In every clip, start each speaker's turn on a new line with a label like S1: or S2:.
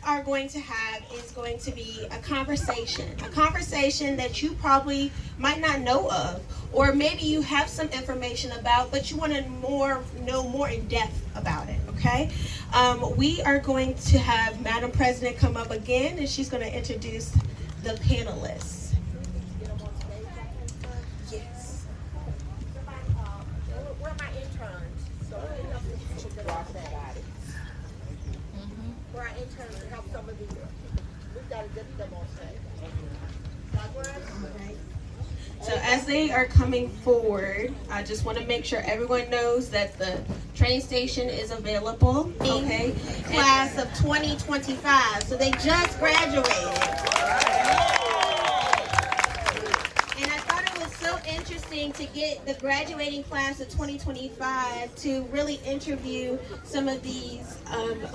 S1: are going to have is going to be a conversation that you probably might not know of, or maybe you have some information about, but you want to know more in depth about it, okay? We are going to have Madam President come up again, and she's going to introduce the panelists. Yes.
S2: Where are my interns? So for our interns and help some of these. We've got to get them on stage.
S1: Right. So as they are coming forward, I just want to make sure everyone knows that the train station is available. Okay.
S2: Class of 2025. So they just graduated. And I thought it was so interesting to get the graduating class of 2025 to really interview some of these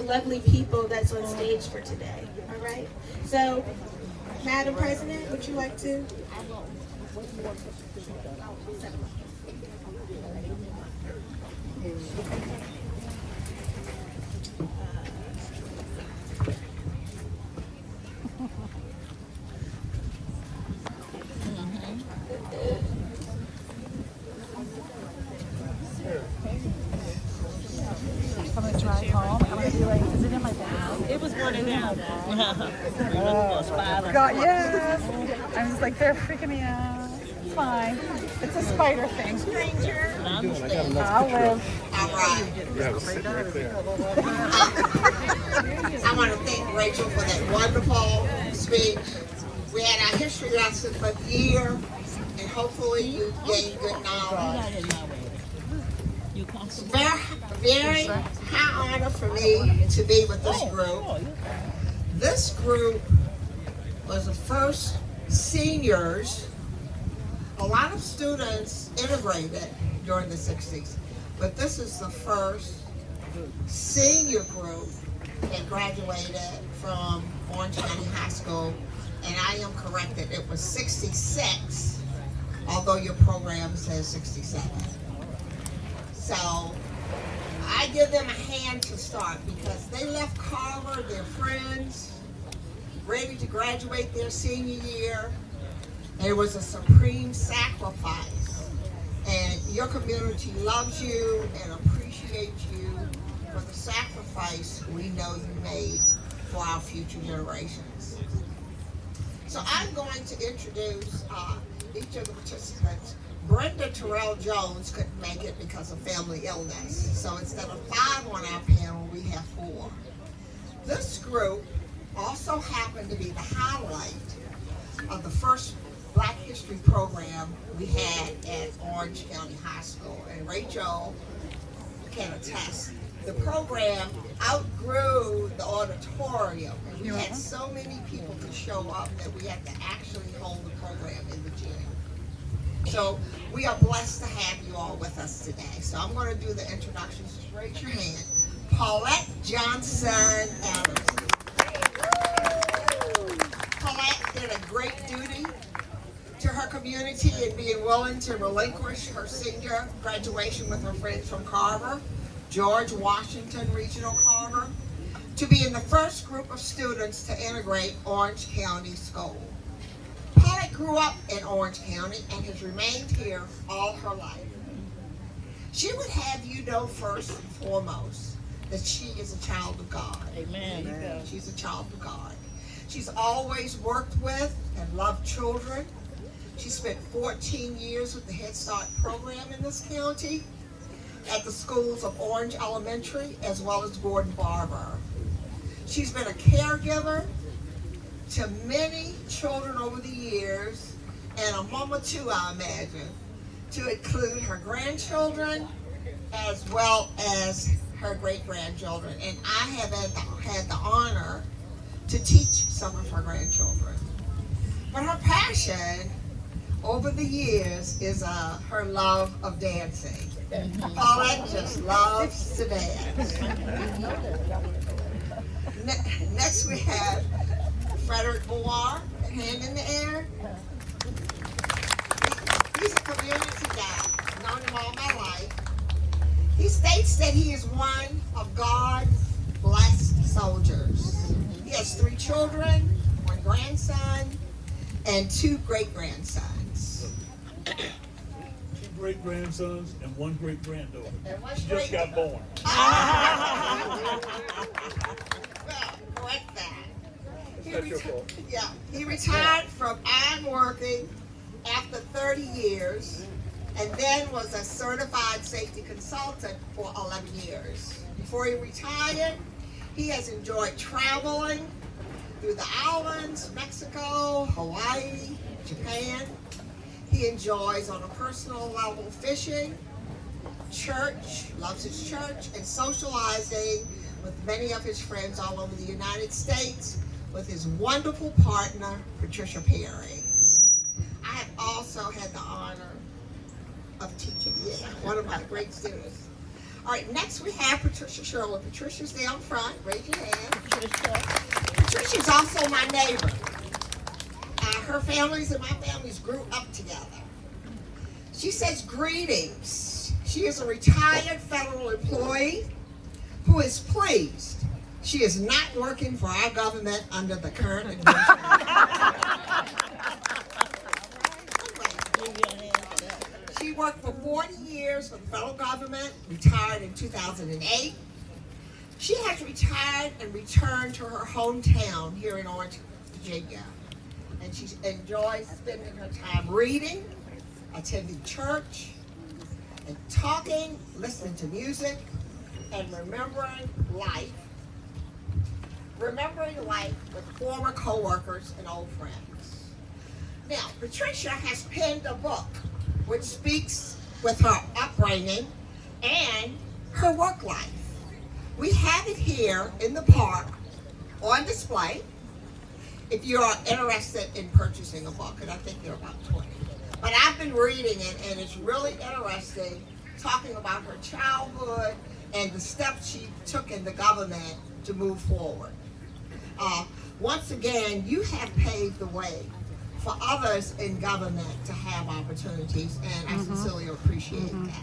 S1: Lovely people that's on stage for today. All right. So, Madam President, would you like to?
S3: I'm gonna drive home. I'm gonna be like, is it in my bag?
S2: It was one of them.
S3: God, yes. I'm just like, they're freaking me out. It's fine. It's a spider thing.
S2: Stranger.
S3: I'll live.
S2: All right. I want to thank Rachel for that wonderful speech. We had our history lesson for the year, and hopefully you gained good knowledge. It's very high honor for me to be with this group. This group was the first seniors. A lot of students integrated during the 60s, but this is the first senior group that graduated from Orange County High School, and I am corrected, it was 66, although your program says 67. So I give them a hand to start because they left Carver, their friends, ready to graduate their senior year. It was a supreme sacrifice, and your community loves you and appreciates you for the sacrifice we know you made for our future generations. So I'm going to introduce each of the participants. Brenda Terrell Jones couldn't make it because of family illness, so instead of 5 on our panel, we have 4. This group also happened to be the highlight of the first Black History program we had at Orange County High School, and Rachel can attest. The program outgrew the auditorium, and we had so many people to show up that we had to actually hold the program in the gym. So we are blessed to have you all with us today. So I'm going to do the introductions. Just raise your hand. Paulette Johnson Adams. Paulette did a great duty to her community in being willing to relinquish her senior graduation with her friends from Carver, George Washington Regional Carver, to be in the first group of students to integrate Orange County School. Paulette grew up in Orange County and has remained here all her life. She would have you know first and foremost that she is a child of God.
S3: Amen.
S2: Amen. She's a child of God. She's always worked with and loved children. She spent 14 years with the Head Start program in this county at the schools of Orange Elementary as well as Gordon Barber. She's been a caregiver to many children over the years, and a mama too, I imagine, to include her grandchildren as well as her great-grandchildren. And I have had the honor to teach some of her grandchildren. But her passion over the years is her love of dancing. Paulette just loves to dance. Next we have Frederick Boar, hand in the air. He's a community guy, known him all my life. He states that he is one of God's blessed soldiers. He has children, 1 grandson, and 2 great-grandsons.
S4: 2 great-grandsons and 1 great-granddaughter.
S2: And 1
S4: She just got born.
S2: Well, correct that.
S4: That's your fault.
S2: Yeah, he retired from ironworking after 30 years and then was a certified safety consultant for 11 years. Before he retired, he has enjoyed traveling through the islands, Mexico, Hawaii, Japan. He enjoys on a personal level fishing, church, loves his church, and socializing with many of his friends all over the United States with his wonderful partner, Patricia Perry. I have also had the honor of teaching one of my great students. All right, next we have Patricia Sherwood. Patricia's down front. Raise your hand. Patricia's also my neighbor. Her families and my families grew up together. She says greetings. She is a retired federal employee who is pleased she is not working for our government under the current administration. She worked for 40 years for the federal government, retired in 2008. She has retired and returned to her hometown here in Orange, Virginia. And she enjoys spending her time reading, attending church, and talking, listening to music, and remembering life with former co-workers and old friends. Now, Patricia has penned a book which speaks with her upbringing and her work life. We have it here in the park on display if you are interested in purchasing a book, and I think there are about 20. But I've been reading it, and it's really interesting, talking about her childhood and the steps she took in the government to move forward. Once again, you have paved the way for others in government to have opportunities, and I sincerely appreciate that.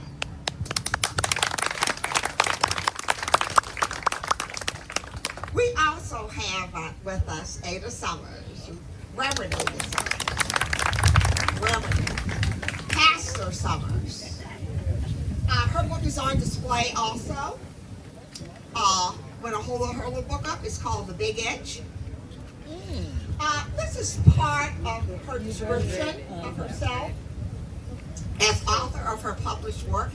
S2: We also have with us Ada Summers, Reverend Ada Summers, Reverend Pastor Summers. Her book is on display also. When I hold her book up, it's called The Big Itch. This is part of her description of herself as author of her published work.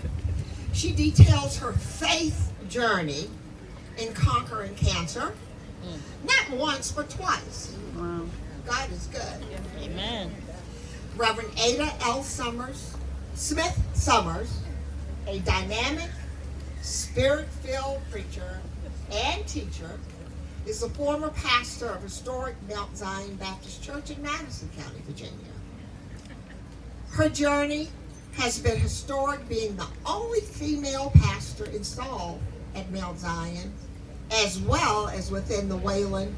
S2: She details her faith journey in conquering cancer, not once but twice.
S3: Wow.
S2: God is good.
S5: Amen.
S2: Reverend Ada L. Smith Summers, a dynamic, spirit-filled preacher and teacher, is the former pastor of historic Mount Zion Baptist Church in Madison County, Virginia. Her journey has been historic, being the only female pastor installed at Mount Zion, as well as within the Wayland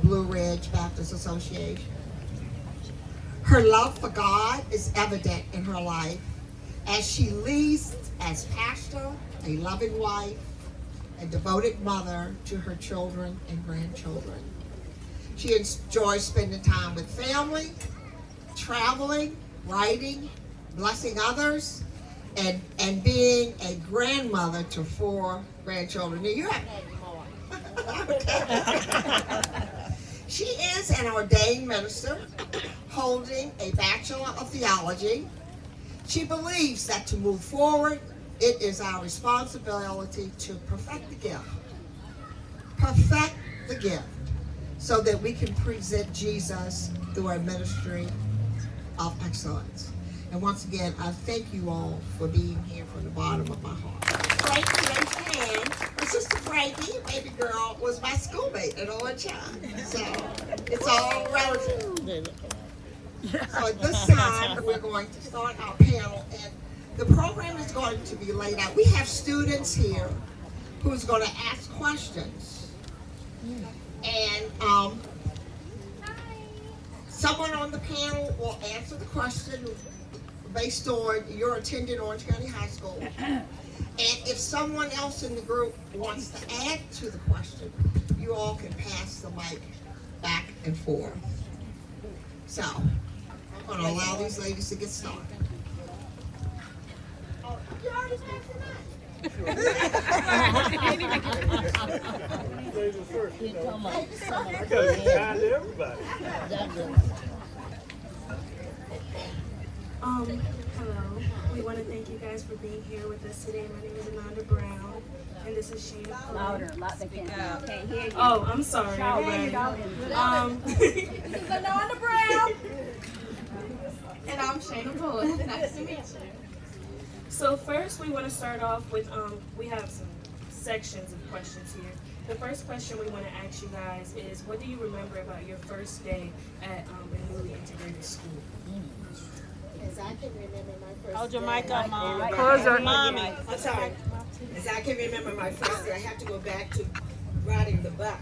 S2: Blue Ridge Baptist Association. Her love for God is evident in her life as she leads as pastor, a loving wife, a devoted mother to her children and grandchildren. She enjoys spending time with family, traveling, writing, blessing others, and being a grandmother to 4 grandchildren. Now, you haven't had any more. She is an ordained minister holding a Bachelor of Theology. She believes that to move forward, it is our responsibility to perfect the gift. Perfect the gift so that we can present Jesus through our ministry of excellence. And once again, I thank you all for being here from the bottom of my heart. Frankie, raise your hand. My sister Frankie, baby girl, was my schoolmate at OCHS. So it's all relative. So at this time, we're going to start our panel, and the program is going to be laid out. We have students here who's going to ask questions. And someone on the panel will answer the question based on your attending Orange County High School. And if someone else in the group wants to add to the question, you all can pass the mic back and forth. So, I'm going to allow these ladies to get started. Oh, you already passed it out.
S4: Ladies first, you know. I gotta be kind to everybody.
S1: Hello. We want to thank you guys for being here with us today. My name is Ananda Brown, and this is Shayna.
S5: Louder, louder. Can't hear you.
S1: Oh, I'm sorry. This is Ananda Brown. And I'm Shayna Boyd. Nice to meet you. So first, we want to start off with, we have some sections of questions here. The first question we want to ask you guys is, what do you remember about your first day at a newly integrated school?
S6: As I can remember my first
S5: Hold your
S6: day,
S5: mic up, Mom.
S3: Close your
S5: Mommy.
S6: I'm sorry. As I can remember my first day, I have to go back to riding the bus.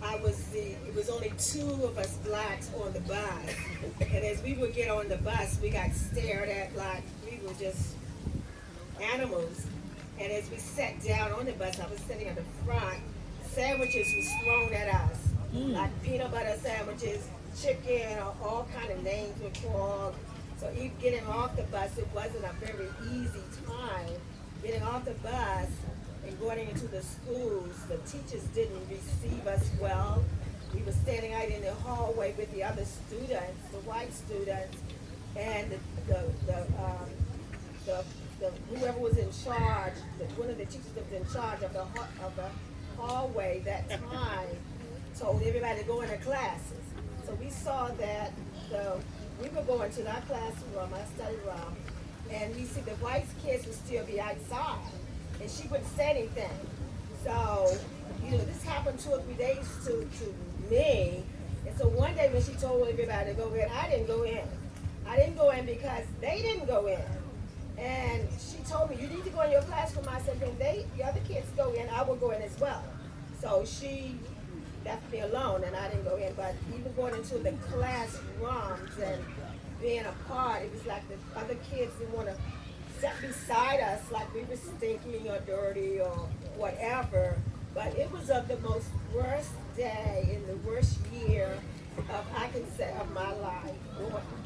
S6: It was only 2 of us blacks on the bus. And as we would get on the bus, we got stared at like we were just animals. And as we sat down on the bus, I was sitting at the front, sandwiches was thrown at us. Like peanut butter sandwiches, chicken, or all kind of names were called. So even getting off the bus, it wasn't a very easy time. Getting off the bus and going into the schools, the teachers didn't receive us well. We were standing out in the hallway with the other students, the white students, and whoever was in charge, one of the teachers that was in charge of the hallway that time, told everybody to go in their classes. So we saw that we were going to our classroom, our study room, and we see the white kids would still be outside, and she wouldn't say anything. So, this happened 2 or 3 days to me, and so one day when she told everybody to go in, I didn't go in. I didn't go in because they didn't go in. And she told me, you need to go in your classroom. I said, when the other kids go in, I will go in as well. So she left me alone and I didn't go in. But even going into the classrooms and being apart, it was like the other kids didn't want to sit beside us like we were stinking or dirty or whatever. But it was of the most worst day in the worst year of my life,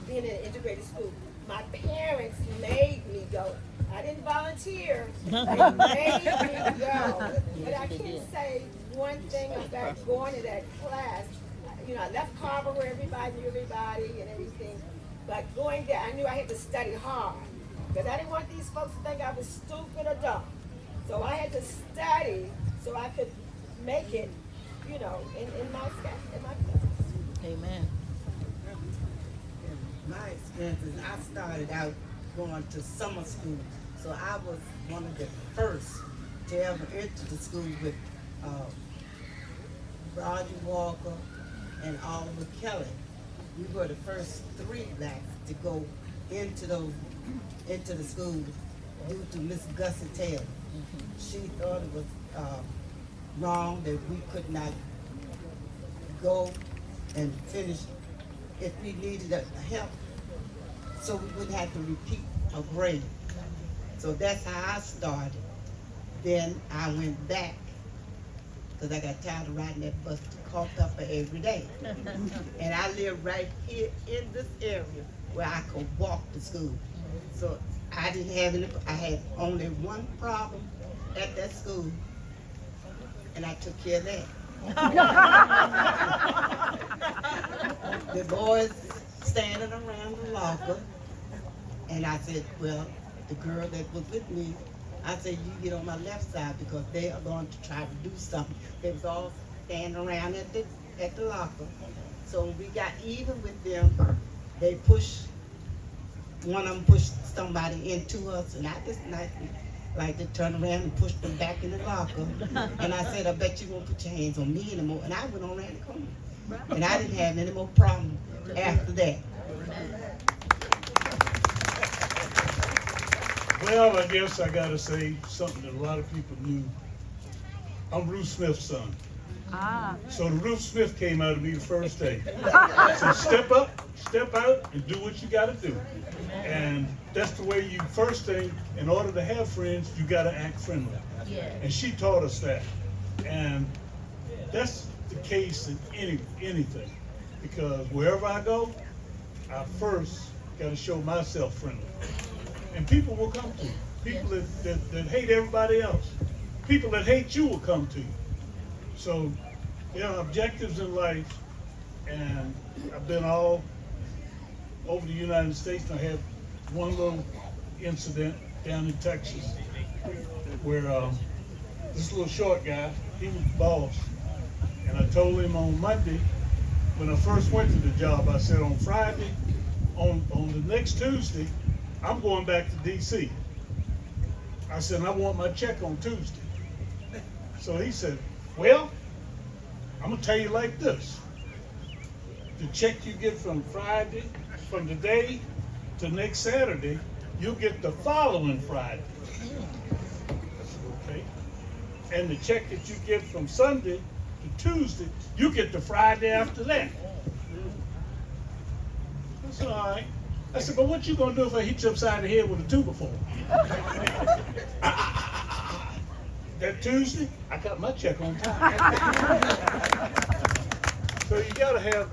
S6: being in an integrated school. My parents made me go. I didn't volunteer. They made me go. But I can say one thing about going to that class. I left Carver where everybody knew everybody and everything. But going there, I knew I had to study hard. Because I didn't want these folks to think I was stupid or dumb. So I had to study so I could make it, in my class.
S5: Amen.
S7: My experiences, I started out going to summer school, so I was one of the first to ever enter the school with Roger Walker and Oliver Kelly. We were the first 3 blacks to go into the school due to Miss Gussie Taylor. She thought it was wrong that we could not go and finish if we needed help, so we wouldn't have to repeat a grade. So that's how I started. Then I went back because I got tired of riding that bus to Culpeper every day. And I live right here in this area where I could walk to school. So I didn't have any, I had only one problem at that school, and I took care of that. The boys standing around the locker, and I said, well, the girl that was with me, I said, you get on my left side because they are going to try to do something. They was all standing around at the locker. So when we got even with them, they pushed, one of them pushed somebody into us, and I just like to turn around and push them back in the locker. And I said, I bet you won't put your hands on me anymore. And I went on around the corner. And I didn't have any more problems after that.
S4: Well, I guess I gotta say something that a lot of people knew. I'm Ruth Smith's son. So the Ruth Smith came out of me the first day. So step up, step out, and do what you gotta do. And that's the way you, first thing, in order to have friends, you gotta act friendly. And she taught us that. And that's the case in anything, because wherever I go, I first got to show myself friendly, and people will come to you. People that hate everybody else, people that hate you will come to you. So there are objectives in life, and I've been all over the United States. And I had one little incident down in Texas where this little short guy, he was the boss, and I told him on Monday when I first went to the job, I said on Friday, on the next Tuesday, I'm going back to DC. I said, I want my check on Tuesday. So he said, well, I'm gonna tell you like this. The check you get from Friday, from today to next Saturday, you'll get the following Friday. I said, okay. And the check that you get from Sunday to Tuesday, you get the Friday after that. I said, all right. I said, but what you gonna do if I hit you upside the head with a 2x4? That Tuesday, I got my check on time. So you gotta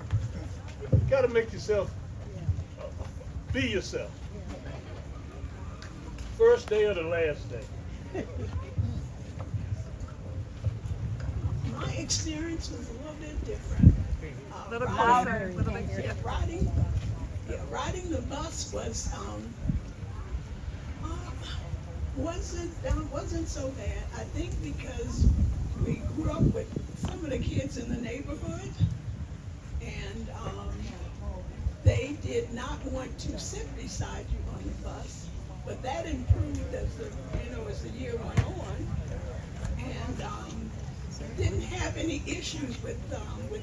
S4: make yourself, be yourself. First day or the last day.
S8: My experience was a little bit different.
S3: Little closer.
S8: Riding the bus wasn't so bad. I think because we grew up with some of the kids in the neighborhood, and they did not want to sit beside you on the bus. But that improved as the year went on, and didn't have any issues with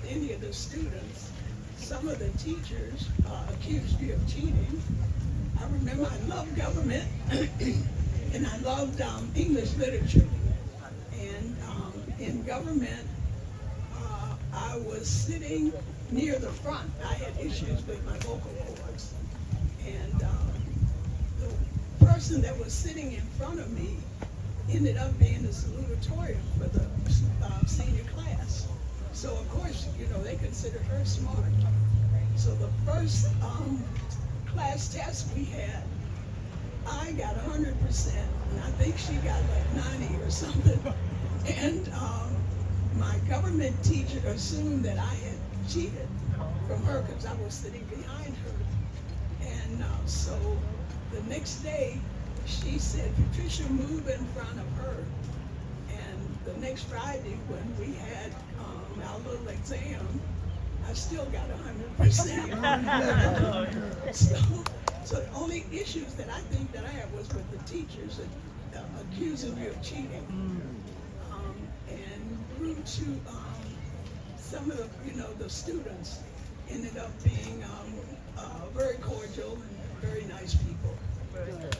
S8: any of the students. Some of the teachers accused me of cheating. I remember I loved government and I loved English literature. And in government, I was sitting near the front. I had issues with my vocal cords. And the person that was sitting in front of me ended up being the salutatorian for the senior class. So of course, they considered her smart. So the first class test we had, I got 100%, and I think she got like 90 or something. And my government teacher assumed that I had cheated from her because I was sitting behind her. And so the next day, she said, Patricia, move in front of her. And the next Friday, when we had our little exam, I still got 100%. So the only issues that I think that I had was with the teachers accusing me of cheating. And grew to some of the students ended up being very cordial and very nice people.
S3: Good.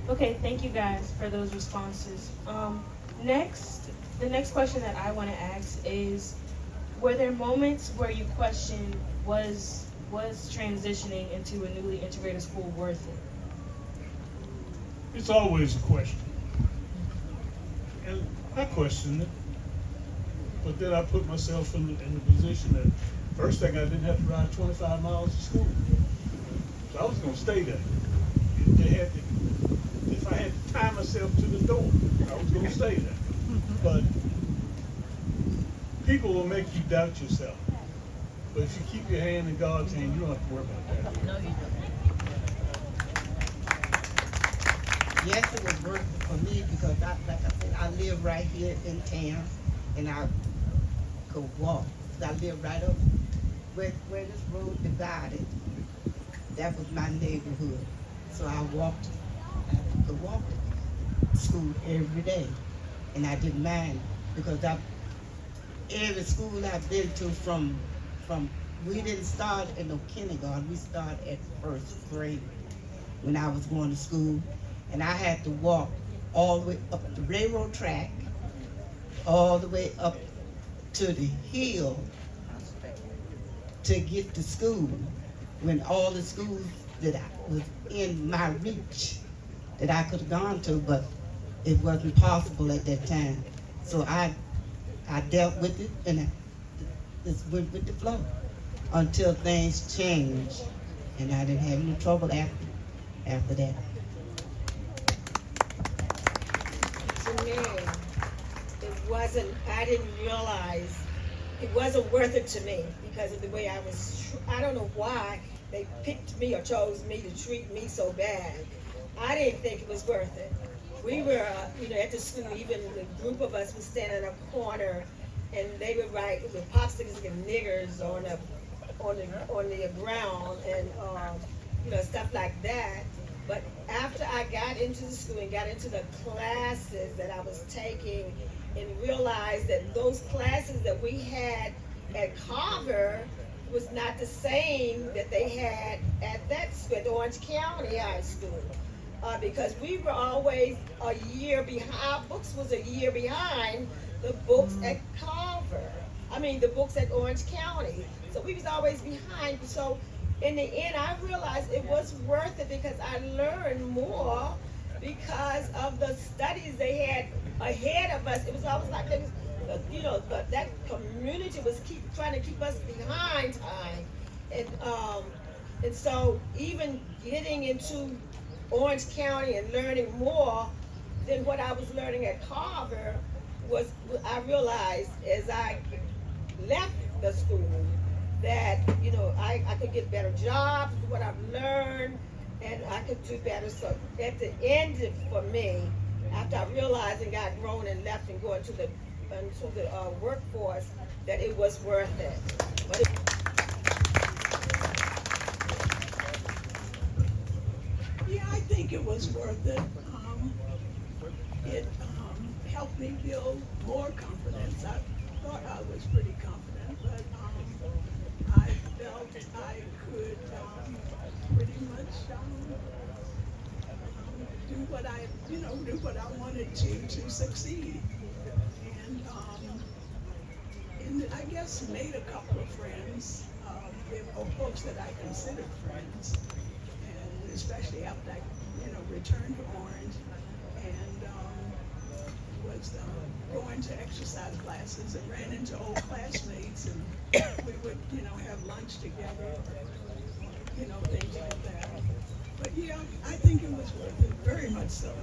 S1: Okay, thank you guys for those responses. The next question that I want to ask is, were there moments where you questioned, was transitioning into a newly integrated school worth it?
S4: It's always a question. And I questioned it, but then I put myself in the position that first thing I didn't have to ride 25 miles to school. So I was going to stay there. If I had to tie myself to the door, I was going to stay there. But people will make you doubt yourself. But if you keep your hand in God's hand, you don't have to worry about that.
S5: No, you don't.
S7: Yes, it was worth it for me because, like I said, I live right here in town, and I could walk. I live right up where this road divided. That was my neighborhood. So I could walk to school every day, and I didn't mind because every school I've been to from we didn't start in no kindergarten. We started at first grade when I was going to school, and I had to walk all the way up the railroad track, all the way up to the hill to get to school, when all the schools that I was in my reach that I could have gone to, but it wasn't possible at that time. So I dealt with it, and I just went with the flow until things changed, and I didn't have any trouble after that.
S6: To me, I didn't realize it wasn't worth it to me because of the way I was. I don't know why they picked me or chose me to treat me so bad. I didn't think it was worth it. We were, at the school, even the group of us would stand in a corner, and they would write with popsicles and niggers on the ground, and stuff like that. But after I got into the school and got into the classes that I was taking, and realized that those classes that we had at Carver was not the same that they had at that school, at Orange County High School. Because we were always a year behind, our books was a year behind the books at Carver. The books at Orange County. So we was always behind. So in the end, I realized it was worth it because I learned more because of the studies they had ahead of us. It was always like they was, that community was trying to keep us behind time. And so even getting into Orange County and learning more than what I was learning at Carver I realized as I left the school that, I could get better jobs with what I've learned, and I could do better. So at the end for me, after I realized and got grown and left and going into the workforce, that it was worth it. But
S8: Yeah, I think it was worth it. It helped me build more confidence. I thought I was pretty confident, but I felt I could pretty much do what I wanted to succeed. And I guess made a couple of friends, folks that I considered friends. Especially after I, returned to Orange and was going to exercise classes and ran into old classmates, and we would, have lunch together, things like that. But yeah, I think it was worth it, very much so.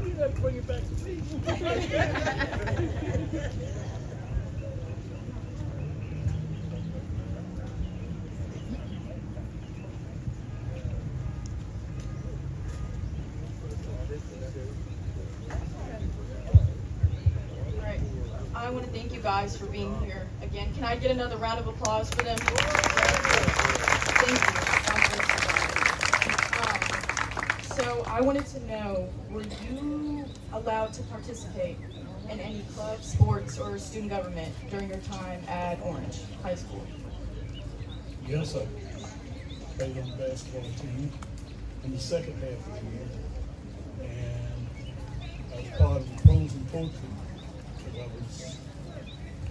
S8: You have to bring it back to me.
S9: I want to thank you guys for being here again. Can I get another round of applause for them? Thank you. So I wanted to know, were you allowed to participate in any club, sports, or student government during your time at Orange High School?
S4: Yes, I played on the basketball team in the second half of the year, and I was part of the pros and poetry.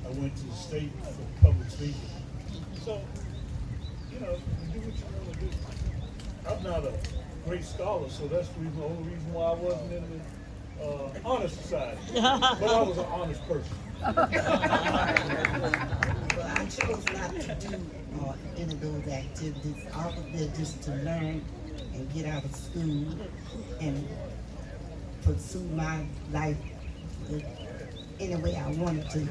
S4: I went to the state for public speaking. So, you do what you want to do. I'm not a great scholar, so that's the only reason why I wasn't in the honor society. But I was an honest person.
S7: Well, I chose not to do any of those activities. I was there just to learn and get out of school and pursue my life any way I wanted to.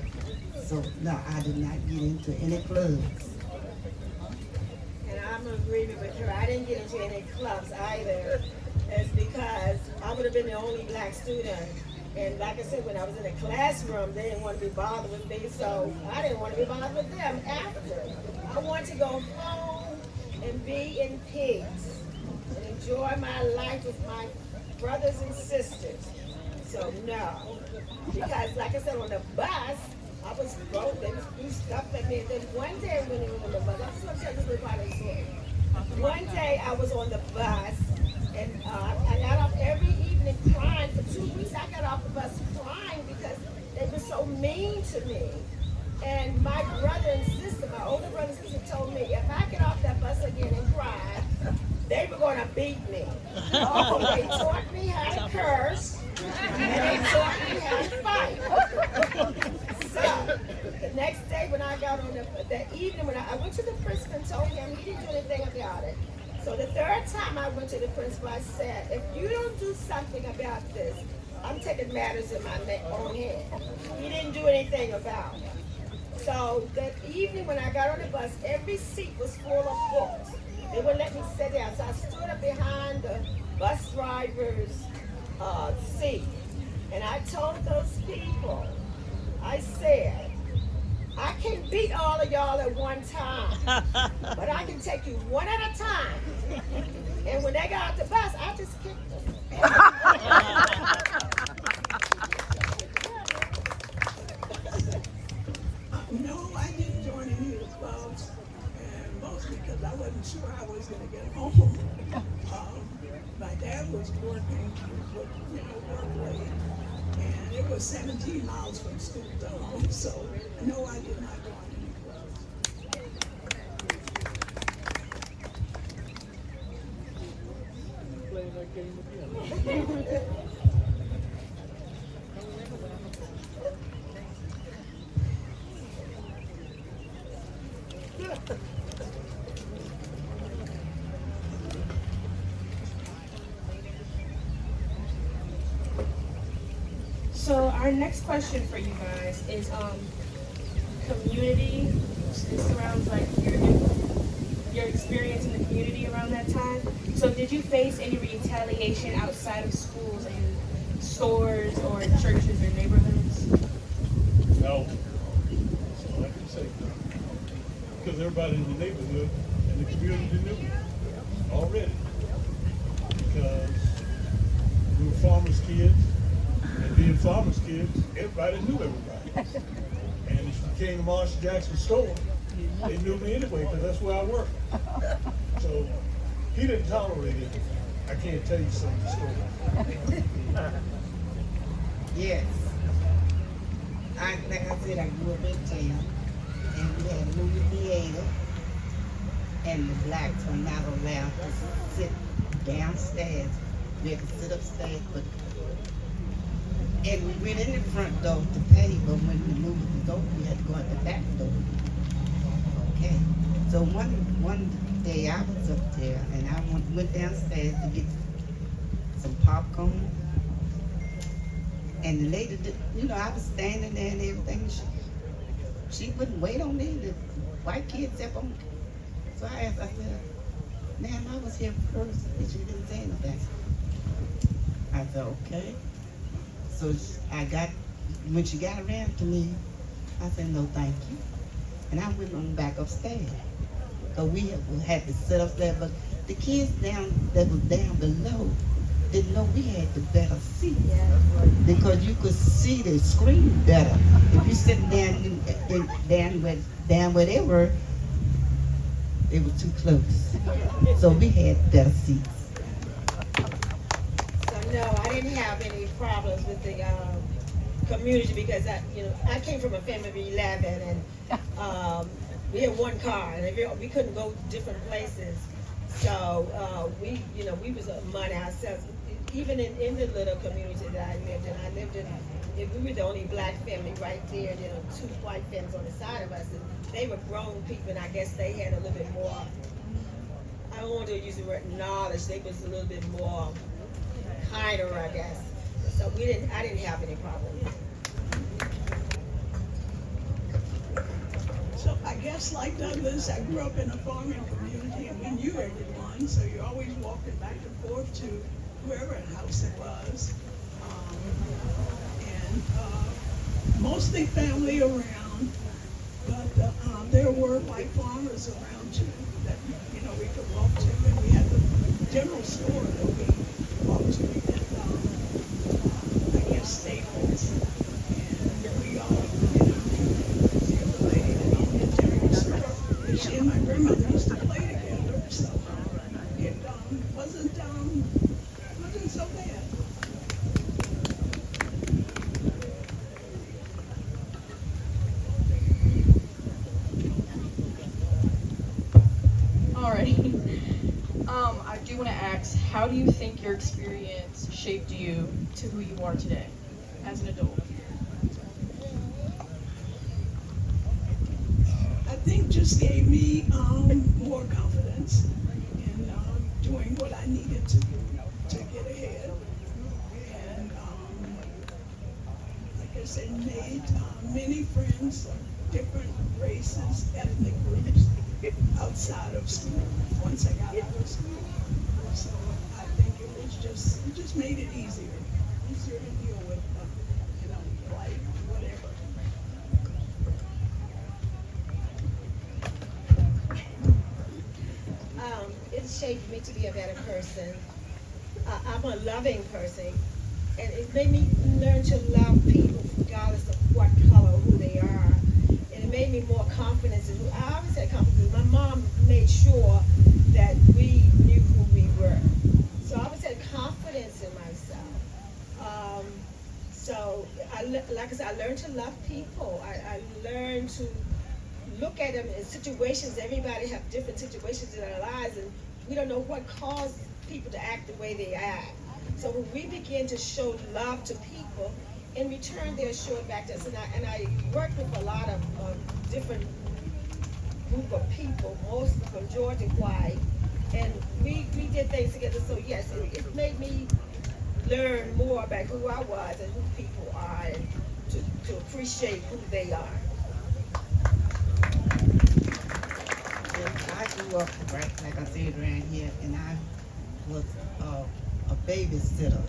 S7: So no, I did not get into any clubs.
S6: And I'm in agreement with her. I didn't get into any clubs either. It's because I would have been the only black student. And like I said, when I was in the classroom, they didn't want to be bothered with me, so I didn't want to be bothered with them after. I wanted to go home and be in peace and enjoy my life with my brothers and sisters. So no, because like I said, on the bus, I was broke. They was do stuff at me. And then one day when they were on the bus, I'm just gonna tell this little part of the story. One day I was on the bus, and I got off every evening crying. For 2 weeks I got off the bus crying because they were so mean to me. And my brother and sister, my older brother and sister told me if I get off that bus again and cry, they were gonna beat me. Oh, they taught me how to curse, and they taught me how to fight. So, the next day when I got on that evening when I went to the principal and told him he didn't do anything about it. So the third time I went to the principal, I said, if you don't do something about this, I'm taking matters in my own hand. He didn't do anything about it. So that evening when I got on the bus, every seat was full of books. They wouldn't let me sit down. So I stood up behind the bus driver's seat. And I told those people, I said, I can beat all of y'all at one time, but I can take you one at a time. And when they got off the bus, I just kicked them.
S8: No, I didn't join any of the clubs, and mostly because I wasn't sure I was going to get home. My dad was working, work late, and it was 17 miles from school to home, so no, I did not join any clubs.
S4: Playing that game again.
S1: So our next question for you guys is community. It surrounds like your experience in the community around that time. So did you face any retaliation outside of schools and stores or churches or neighborhoods?
S4: No. That's all I can say. Because everybody in the neighborhood and the community knew already. Because we were farmers' kids, and being farmers' kids, everybody knew everybody. And if you came to Marshall Jackson store, they knew me anyway, because that's where I worked. So he didn't tolerate it. I can't tell you some of the stories.
S7: Yes. Like I said, I grew up in town, and we had a movie theater, and the blacks were not allowed to sit downstairs. We had to sit upstairs, and we went in the front door to pay, but when the movie was over, we had to go out the back door. Okay. So one day I was up there, and I went downstairs to get some popcorn. And the lady, I was standing there and everything. She wouldn't wait on me. The white kids kept on. So I asked, I said, ma'am, I was here first. And she didn't say anything. I said, okay. So when she got around to me, I said, no, thank you. And I went on back upstairs. Because we had to sit up there. But the kids that was down below didn't know we had the better seat. Because you could see the screen better. If you sitting down where they were, it was too close. So we had better seats.
S6: So no, I didn't have any problems with the community because I came from a family of 11 and we had one car and we couldn't go different places. So we was among ourselves. Even in the little community that I lived in, we were the only black family right there. Two white families on the side of us. And they were grown people, and I guess they had a little bit more. I don't want to use the word knowledge. They was a little bit more kinder, I guess. So I didn't have any problem.
S8: So I guess like Douglas, I grew up in a farming community and we knew everyone, so you're always walking back and forth to whoever house it was. Mostly family around, but there were white farmers around too that we could walk to, and we had the general store that we walked to, and I guess Staples, and we all and my grandmother used to play together, so it wasn't so bad.
S9: Alrighty. I do want to ask, how do you think your experience shaped you to who you are today as an adult?
S8: I think just gave me more confidence in doing what I needed to do to get ahead. And like I said, made many friends of different races, ethnic groups outside of school once I got out of school. So I think it just made it easier to deal with, life, whatever.
S6: It shaped me to be a better person. I'm a loving person, and it made me learn to love people regardless of what color or who they are. And it made me more confident in who I always had confidence. My mom made sure that we knew who we were. So I always had confidence in myself. So like I said, I learned to love people. I learned to look at them in situations. Everybody have different situations in their lives, and we don't know what caused people to act the way they act. So when we begin to show love to people, in return they'll show it back to us. And I worked with a lot of different group of people, most majority white, and we did things together. So yes, it made me learn more about who I was and who people are, and to appreciate who they are.
S7: I grew up, right, like I said, around here, and I was a babysitter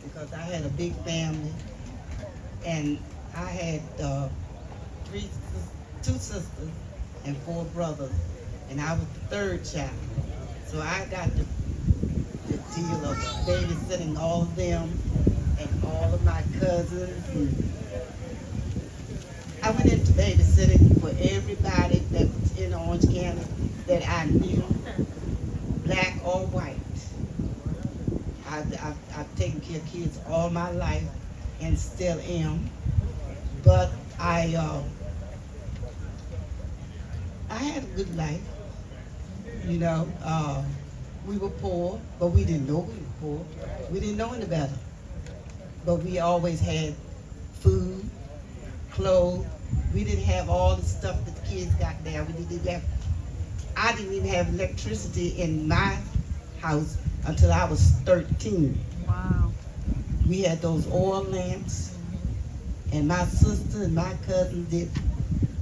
S7: because I had a big family, and I had two sisters and 4 brothers, and I was the third child. So I got the deal of babysitting all of them and all of my cousins. And I went into babysitting for everybody that was in Orange County that I knew, black or white. I've taken care of kids all my life and still am. But I had a good life. You know, we were poor, but we didn't know we were poor. We didn't know any better. But we always had food, clothes. We didn't have all the stuff that the kids got there. I didn't even have electricity in my house until I was 13.
S3: Wow.
S7: We had those oil lamps, and my sister and my cousin did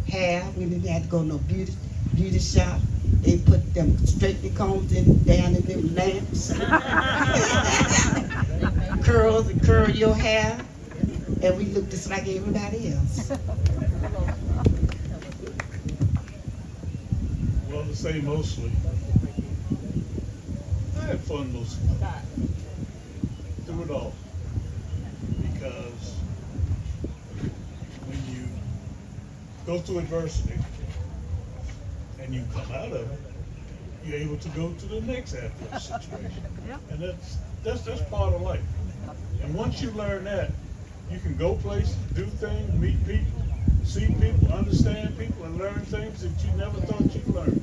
S7: hair. We didn't have to go to no beauty shop. They put them straightening combs down in them lamps. Curl your hair, and we looked just like everybody else.
S4: Well, to say mostly, I had fun most of the time. Through it all. Because when you go through adversity and you come out of it, you're able to go to the next adverse situation. And that's part of life. And once you learn that, you can go places, do things, meet people, see people, understand people, and learn things that you never thought you'd learn.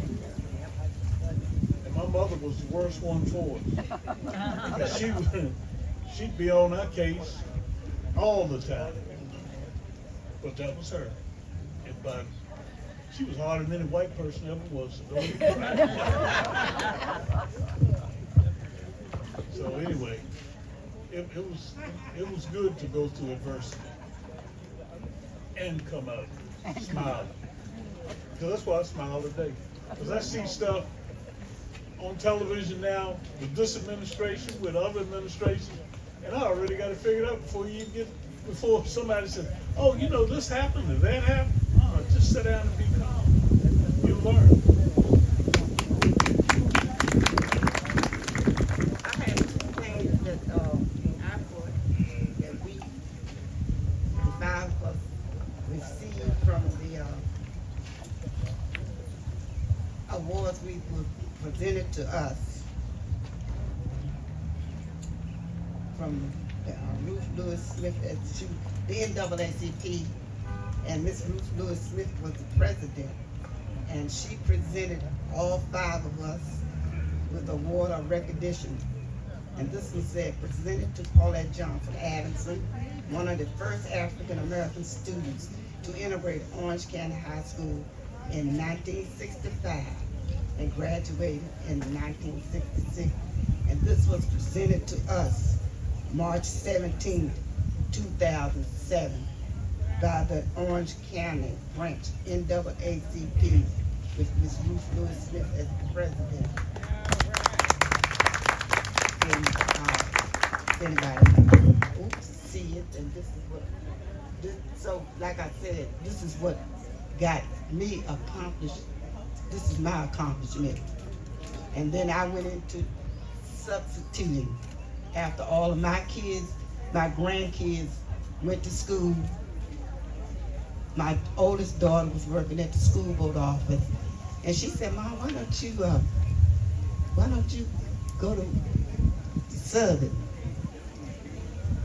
S4: And my mother was the worst one for it. Because she'd be on our case all the time. But that was her. But she was harder than any white person ever was. So don't even try. So anyway, it was good to go through adversity and come out smiling. Because that's why I smile today. Because I see stuff on television now with this administration, with other administrations, and I already got it figured out before somebody says, "Oh, you know, this happened and that happened." Oh, just sit down and be calm. You'll learn.
S7: I had 2 things that I put that we, the 5 of us, received from awards we were presented to us from Ruth Lewis Smith to the NAACP, and Miss Ruth Lewis Smith was the president, and she presented all 5 of us with a award of recognition. And this one said, presented to Paulette Johnson Adamson, one of the first African American students to integrate Orange County High School in 1965 and graduated in 1966. And this was presented to us March 17, 2007 by the Orange County branch NAACP with Ms. Ruth Lewis Smith as the president. And anybody see it, and this is what, so like I said, this is what got me accomplished. This is my accomplishment. And then I went into substituting after all of my kids, my grandkids went to school. My oldest daughter was working at the school board office, and she said, "Mom, why don't you go to Southern?"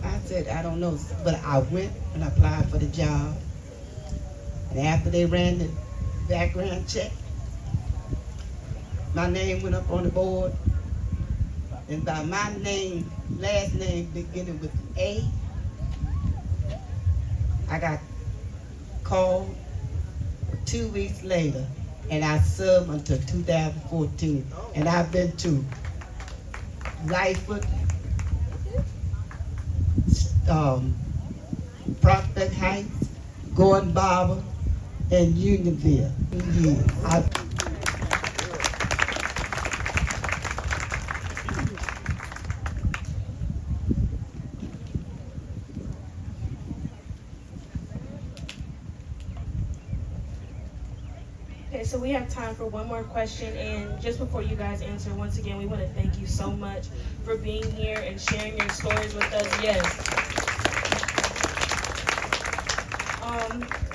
S7: I said, "I don't know," but I went and applied for the job. And after they ran the background check, my name went up on the board. And by my name, last name beginning with A, I got called 2 weeks later, and I served until 2014. And I've been to Lightfoot, Prospect Heights, Gordon Barber, and Unionville. Yeah,
S1: Okay, so we have time for one more question, and just before you guys answer, once again, we want to thank you so much for being here and sharing your stories with us. Yes.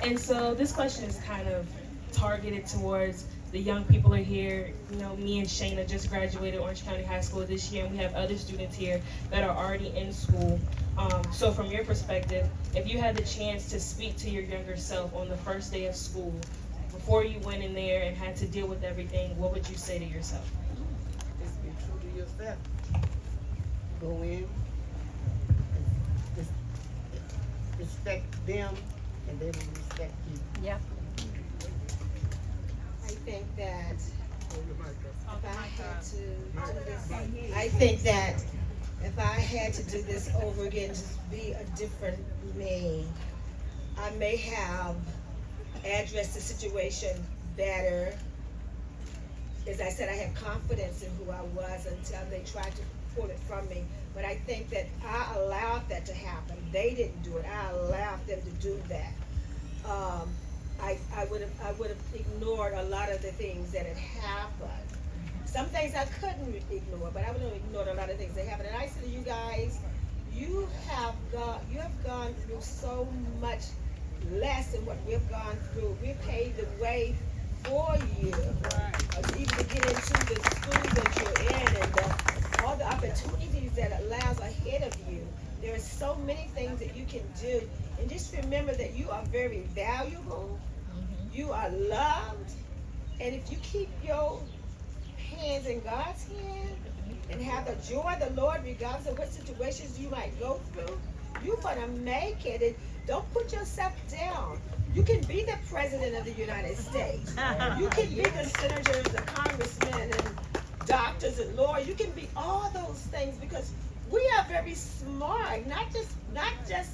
S1: And so this question is kind of targeted towards the young people who are here. You know, me and Shayna just graduated Orange County High School this year, and we have other students here that are already in school. So from your perspective, if you had the chance to speak to your younger self on the first day of school, before you went in there and had to deal with everything, what would you say to yourself?
S7: just be true to yourself. Go in, just respect them, and they will respect you.
S5: Yeah.
S6: I think that if I had to do this, I think that if I had to do this over again, just be a different me, I may have addressed the situation better. As I said, I had confidence in who I was until they tried to pull it from me. But I think that I allowed that to happen. They didn't do it. I allowed them to do that. I would have ignored a lot of the things that had happened. Some things I couldn't ignore, but I would have ignored a lot of things that happened. And I said to you guys, you have gone through so much less than what we've gone through. We paved the way for you, even to get into the school that you're in, and all the opportunities that it allows ahead of you. There are so many things that you can do, and just remember that you are very valuable. You are loved, and if you keep your hands in God's hand and have the joy of the Lord, regardless of what situations you might go through, you're gonna make it. And don't put yourself down. You can be the president of the United States. You can be the senators, the congressmen, and doctors and lawyers. You can be all those things because we are very smart. Not just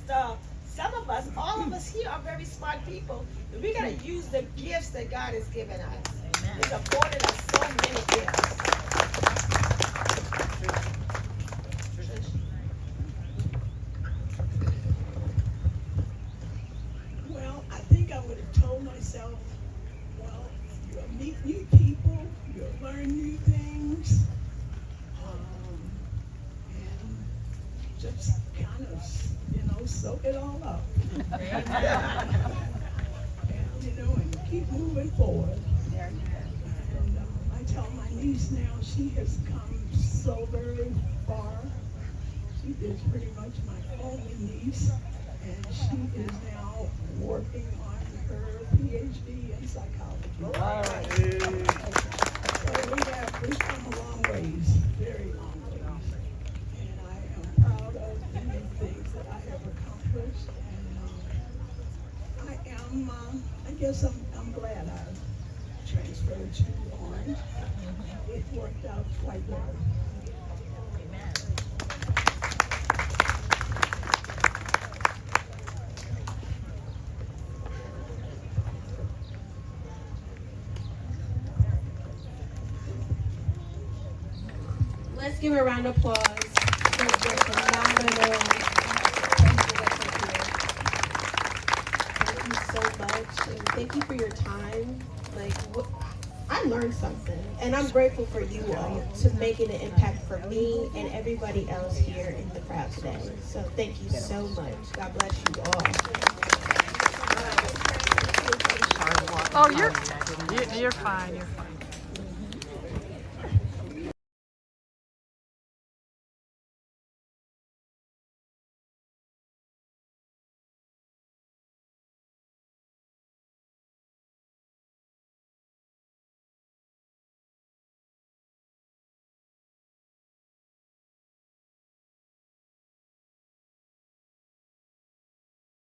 S6: some of us. All of us here are very smart people. And we gotta use the gifts that God has given us. He's afforded us so many gifts.
S8: Well, I think I would have told myself, well, you'll meet new people, you'll learn new things, and just kind of, soak it all up. And, and keep moving forward. And niece now, she has come so very far. She is pretty much my only niece, and she is now working on her PhD in psychology. So we've come a long ways, very long ways. And I am proud of the many things that I have accomplished. And I guess I'm glad I transferred to Orange. It worked out quite well.
S1: Let's give a round of applause for the phenomenal. Thank you so much, and thank you for your time. I learned something, and I'm grateful for you all to making an impact for me and everybody else here in the crowd today. So thank you so much. God bless you all.
S3: Oh, you're fine. You're fine.